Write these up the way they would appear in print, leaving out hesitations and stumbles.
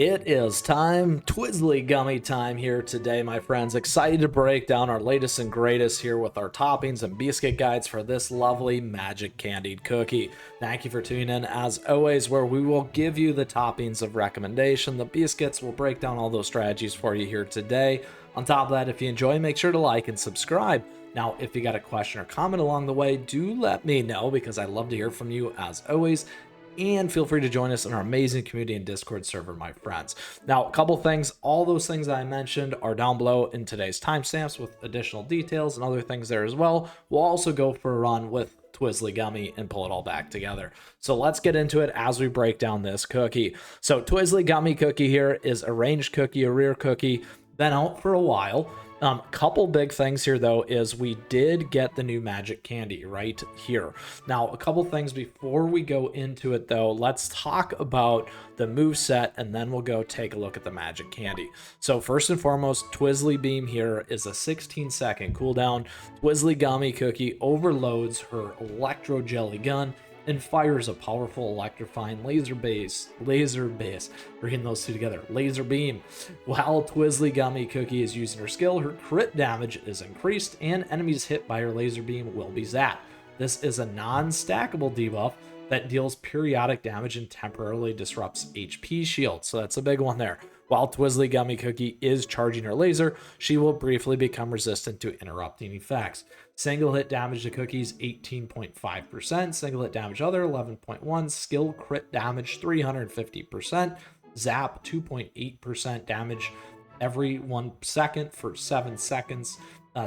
It is time, Twizzly Gummy time here today, my friends. Excited to break down our latest and greatest here with our toppings and biscuit guides for this lovely magic candied cookie. Thank you for tuning in as always, where we will give you the toppings of recommendation. The biscuits will break down all those strategies for you here today. On top of that, if you enjoy, make sure to like and subscribe. Now, if you got a question or comment along the way, do let me know because I love to hear from you as always. And feel free to join us in our amazing community and Discord server, my friends. Now, a couple things, all those things that I mentioned are down below in today's timestamps with additional details and other things there as well. We'll also go for a run with Twizzly Gummy and pull it all back together. So let's get into it as we break down this cookie. So Twizzly Gummy Cookie here is a range cookie, a rear cookie, been out for a while. Couple big things here though is we did get the new magic candy right here. Now, a couple things before we go into it though, let's talk about the move set and then we'll go take a look at the magic candy. So first and foremost, Twizzly Beam here is a 16-second cooldown. Twizzly Gummy Cookie overloads her electro jelly gun and fires a powerful electrifying laser beam, bringing those two together, laser beam. While Twizzly Gummy Cookie is using her skill, her crit damage is increased and enemies hit by her laser beam will be zapped. This is a non-stackable debuff that deals periodic damage and temporarily disrupts HP shield, so that's a big one there. While Twizzly Gummy Cookie is charging her laser, she will briefly become resistant to interrupting effects. Single hit damage to cookies 18.5%, single hit damage other 11.1%, skill crit damage 350%, zap 2.8% damage every 1 second for 7 seconds.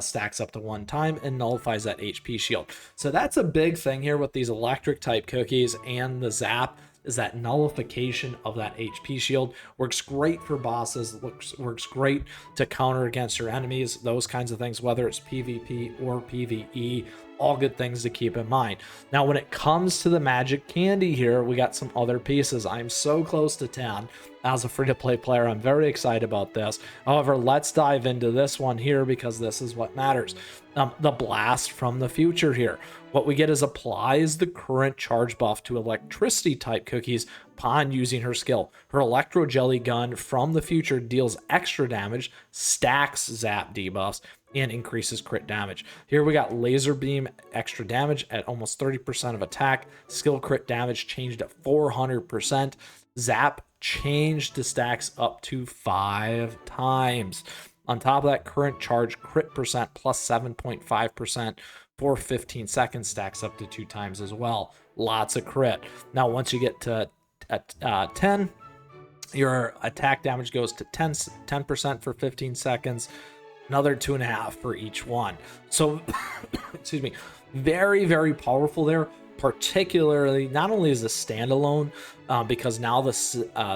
Stacks up to 1 time and nullifies that HP shield. So that's a big thing here with these electric type cookies and the zap is that nullification of that HP shield. Works great for bosses, works great to counter against your enemies, those kinds of things, whether it's PvP or PvE, all good things to keep in mind. Now, when it comes to the magic candy here, we got some other pieces. I'm so close to 10. As a free-to-play player, I'm very excited about this. However, let's dive into this one here because this is what matters. The blast from the future here. What we get is applies the current charge buff to electricity type cookies upon using her skill. Her electro jelly gun from the future deals extra damage, stacks zap debuffs, and increases crit damage. Here we got laser beam extra damage at almost 30% of attack, skill crit damage changed at 400%, zap changed to stacks up to 5 times. On top of that, current charge crit percent plus 7.5% for 15 seconds stacks up to 2 times as well. Lots of crit. Now, once you get to 10, your attack damage goes to 10% for 15 seconds, another 2.5 for each one. So, excuse me, very, very powerful there. Particularly, not only is a standalone because now the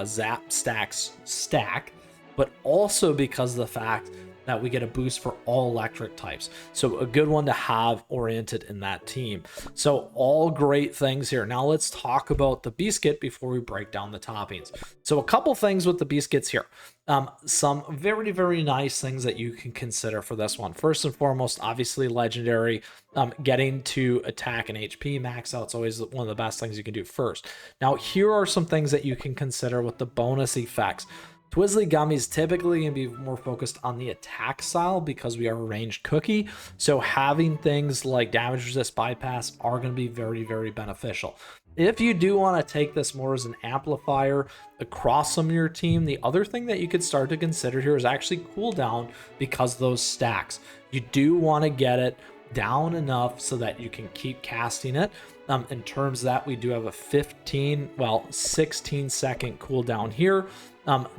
zap stacks stack, but also because of the fact that we get a boost for all electric types. So a good one to have oriented in that team. So all great things here. Now let's talk about the Beascuit before we break down the toppings. So a couple things with the Beascuits here. Some very, very nice things that you can consider for this one. First and foremost, obviously legendary. Getting to attack and HP max out is always one of the best things you can do first. Now here are some things that you can consider with the bonus effects. Twizzly Gummy is typically going to be more focused on the attack style because we are a ranged cookie. So having things like damage resist bypass are going to be very, very beneficial. If you do want to take this more as an amplifier across some of your team, the other thing that you could start to consider here is actually cooldown because those stacks. You do want to get it down enough so that you can keep casting it. In terms of that, we do have a 16-second cooldown here.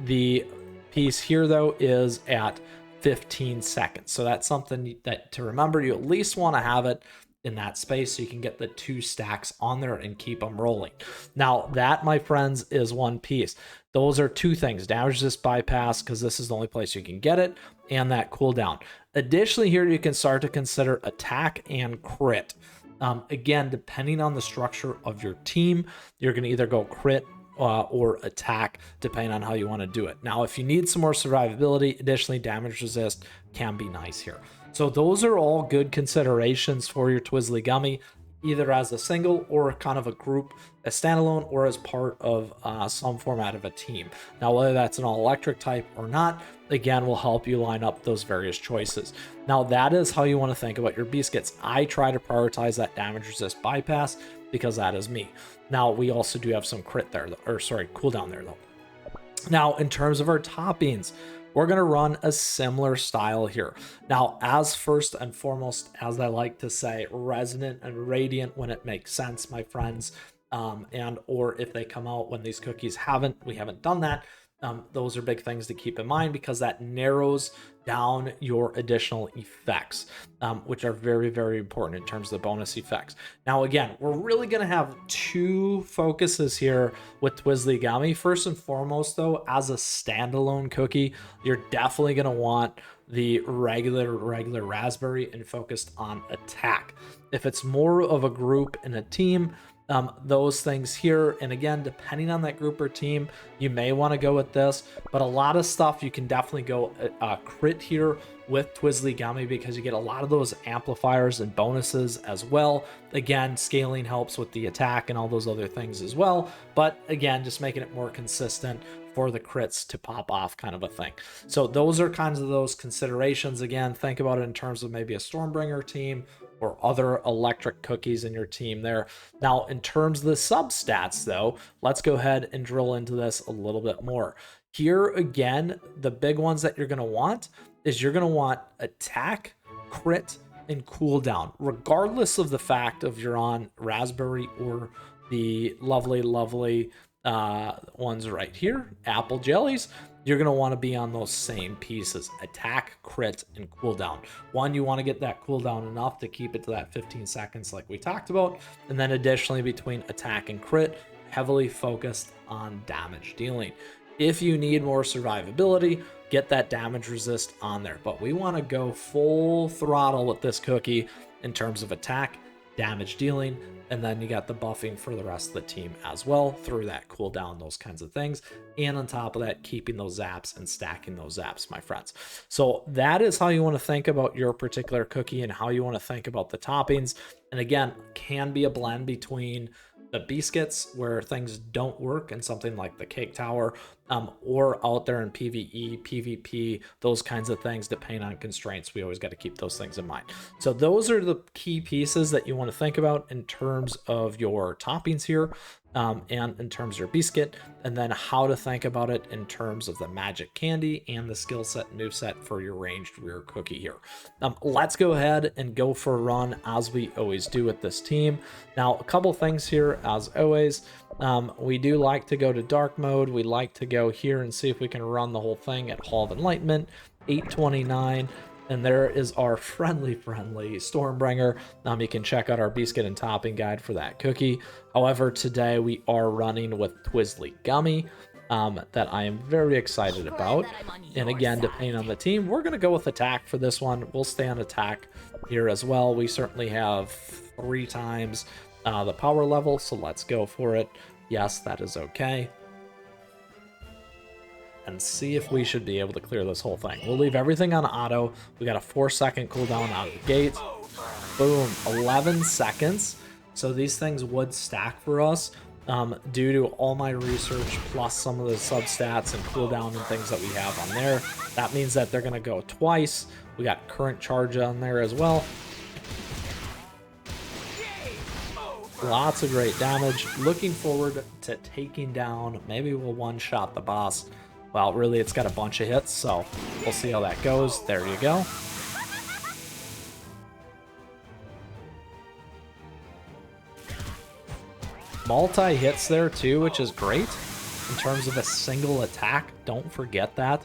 The piece here though is at 15 seconds. So that's something that to remember, you at least want to have it in that space so you can get the 2 stacks on there and keep them rolling. Now that, my friends, is one piece. Those are 2 things: damage resist bypass, because this is the only place you can get it, and that cooldown. Additionally, here you can start to consider attack and crit. Again, depending on the structure of your team, you're going to either go crit or attack, depending on how you want to do it. Now, if you need some more survivability, additionally, damage resist can be nice here. So those are all good considerations for your Twizzly Gummy. either as a single or kind of a group, a standalone, or as part of some format of a team. Now, whether that's an all-electric type or not, again, will help you line up those various choices. Now, that is how you want to think about your Beascuits. I try to prioritize that damage resist bypass because that is me. Now, we also do have some crit there, or sorry, cooldown there though. Now, in terms of our toppings, we're going to run a similar style here. Now, as first and foremost, as I like to say, resonant and radiant when it makes sense, my friends, and or if they come out when these cookies we haven't done that. Those are big things to keep in mind because that narrows down your additional effects, which are very, very important in terms of the bonus effects. Now, again, we're really going to have two focuses here with Twizzly Gummy. First and foremost, though, as a standalone cookie, you're definitely going to want the regular raspberry and focused on attack. If it's more of a group and a team, those things here, and again, depending on that group or team, you may want to go with this, but a lot of stuff you can definitely go crit here with Twizzly Gummy because you get a lot of those amplifiers and bonuses as well. Again, scaling helps with the attack and all those other things as well, but again, just making it more consistent for the crits to pop off, kind of a thing. So those are kinds of those considerations. Again, think about it in terms of maybe a Stormbringer team or other electric cookies in your team there. Now, in terms of the substats though, let's go ahead and drill into this a little bit more. Here again, the big ones that you're going to want is you're going to want attack, crit, and cooldown, regardless of the fact of you're on raspberry or the lovely ones right here, apple jellies. You're going to want to be on those same pieces: attack, crit, and cooldown. One, you want to get that cooldown enough to keep it to that 15 seconds like we talked about, and then additionally between attack and crit, heavily focused on damage dealing. If you need more survivability, get that damage resist on there, but we want to go full throttle with this cookie in terms of attack, damage dealing, and then you got the buffing for the rest of the team as well through that cooldown, those kinds of things. And on top of that, keeping those zaps and stacking those zaps, my friends. So that is how you want to think about your particular cookie and how you want to think about the toppings. And again, can be a blend between the Beascuits where things don't work and something like the Cake Tower, or out there in PvE, PvP, those kinds of things, depending on constraints. We always got to keep those things in mind. So those are the key pieces that you want to think about in terms of your toppings here, and in terms of your Beascuit, and then how to think about it in terms of the magic candy and the skill set and move set for your ranged rear cookie here. Let's go ahead and go for a run as we always do with this team. Now, a couple things here as always. We do like to go to dark mode. We like to go here and see if we can run the whole thing at Hall of Enlightenment, 829. And there is our friendly Stormbringer. You can check out our Beascuit and topping guide for that cookie. However, today we are running with Twizzly Gummy, that I am very excited about. And again, depending on the team, we're going to go with attack for this one. We'll stay on attack here as well. We certainly have 3 times the power level, so let's go for it. Yes, that is okay. And see if we should be able to clear this whole thing. We'll leave everything on auto. We got a 4-second cooldown out of the gate. Boom, 11 seconds. So these things would stack for us due to all my research plus some of the substats and cooldown and things that we have on there. That means that they're going to go twice. We got current charge on there as well. Lots of great damage. Looking forward to taking down, maybe we'll one-shot the boss. Well, really, it's got a bunch of hits, so we'll see how that goes. There you go. Multi-hits there, too, which is great. In terms of a single attack, don't forget that.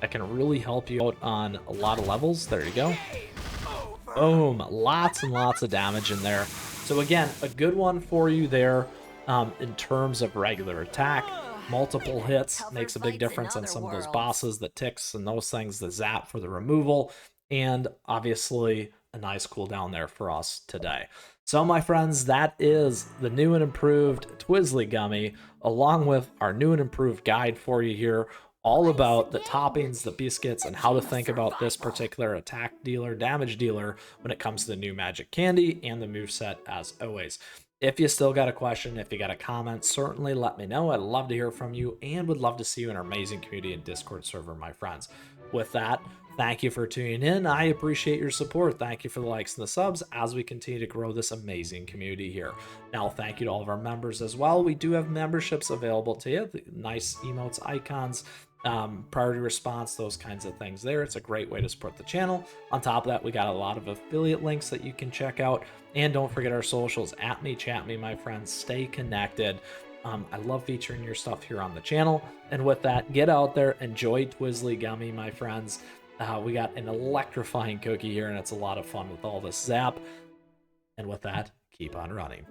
That can really help you out on a lot of levels. There you go. Boom. Lots and lots of damage in there. So again, a good one for you there in terms of regular attack. Multiple hits makes a big difference on some of those bosses, the ticks and those things, the zap for the removal, and obviously a nice cooldown there for us today. So my friends, that is the new and improved Twizzly Gummy, along with our new and improved guide for you here all about the toppings, the biscuits, and how to think about this particular attack dealer, damage dealer when it comes to the new magic candy and the moveset as always. If you still got a question, if you got a comment, certainly let me know. I'd love to hear from you and would love to see you in our amazing community and Discord server, my friends. With that, thank you for tuning in. I appreciate your support. Thank you for the likes and the subs as we continue to grow this amazing community here. Now, thank you to all of our members as well. We do have memberships available to you. Nice emotes, icons, priority response, those kinds of things there. It's a great way to support the channel. On top of that, we got a lot of affiliate links that you can check out. And don't forget our socials, at me, chat me, my friends. Stay connected. I love featuring your stuff here on the channel. And with that, get out there, enjoy Twizzly Gummy, my friends. We got an electrifying cookie here, and it's a lot of fun with all this zap. And with that, keep on running.